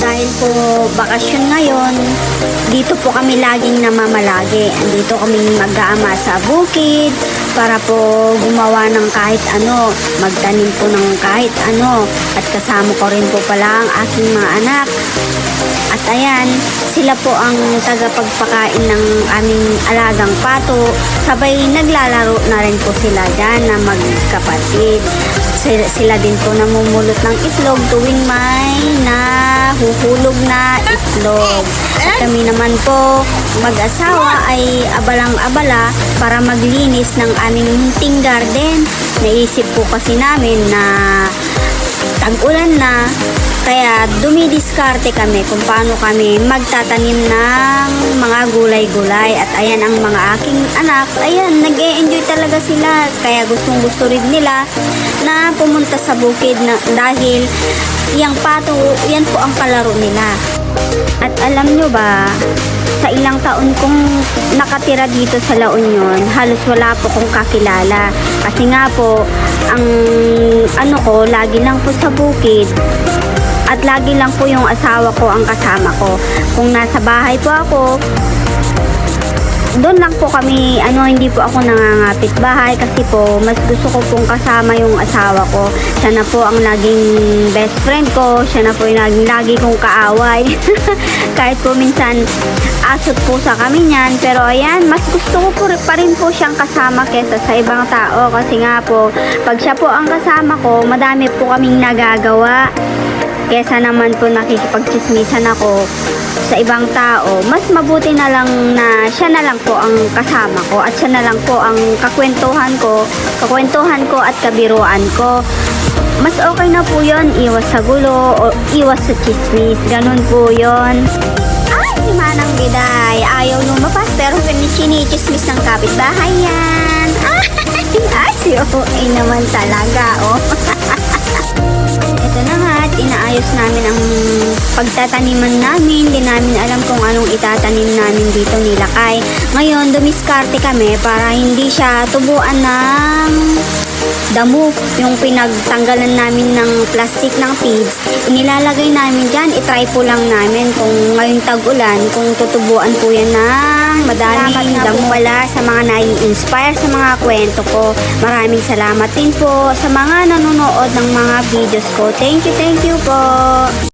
Dahil po bakasyon ngayon, dito po kami laging namamalagi. Andito kami mag-aama sa bukid para po gumawa ng kahit ano, magtanim po ng kahit ano. At kasama ko rin po pala ang aking mga anak. At ayan, sila po ang tagapagpakain ng aming alagang pato. Sabay naglalaro na rin po sila dyan na magkapatid. Sila din po namumulot ng itlog tuwing may nahuhulog na itlog. At kami naman po mag-asawa ay abalang-abala para maglinis ng aming munting garden. Naisip po kasi namin na tag-ulan na, kaya dumidiskarte kami kung paano kami magtatanim ng mga gulay-gulay. At ayan ang mga aking anak, ayan, nag-e-enjoy talaga sila. Kaya gustong-gusto rin nila na pumunta sa bukid na, dahil yung pato, yan po ang palaro nila. At alam nyo ba, sa ilang taon kong nakatira dito sa La Union, halos wala po kong kakilala. Kasi nga po, ang ano ko, lagi lang po sa bukid. At lagi lang po yung asawa ko ang kasama ko. Kung nasa bahay po ako, doon lang po kami, hindi po ako nangangapit bahay kasi po mas gusto ko pong kasama yung asawa ko. Siya na po ang laging best friend ko, siya na po yung lagi kong kaaway. Kahit po minsan asot po sa kami niyan, pero ayan, mas gusto ko po pa rin po siyang kasama kesa sa ibang tao. Kasi nga po, pag siya po ang kasama ko, madami po kaming nagagawa. Kesa naman po nakikipagchismisan ako sa ibang tao, mas mabuti na lang na siya na lang po ang kasama ko at siya na lang po ang kakwentuhan ko at kabiruan ko. Mas okay na po yon, iwas sa gulo o iwas sa chismis, ganun po yon. Ay, si Manang Biday, ayaw lumapas pero chinichismis ng kapitbahay yan. Ay, si OA naman talaga, oh. Ito na nga, at inaayos namin ang pagtataniman namin. Di namin alam kung anong itatanim namin dito ni Lakay. Ngayon, dumiskarte kami para hindi siya tubuan ng damo. Yung pinagtanggalan namin ng plastic ng feeds, inilalagay namin dyan. I-try po lang namin kung ngayong tag-ulan, kung tutubuan po yan ng madaming damo. Wala sa mga nai-inspire sa mga kwento ko. Maraming salamat din po sa mga nanonood ng mga videos ko. Thank you po.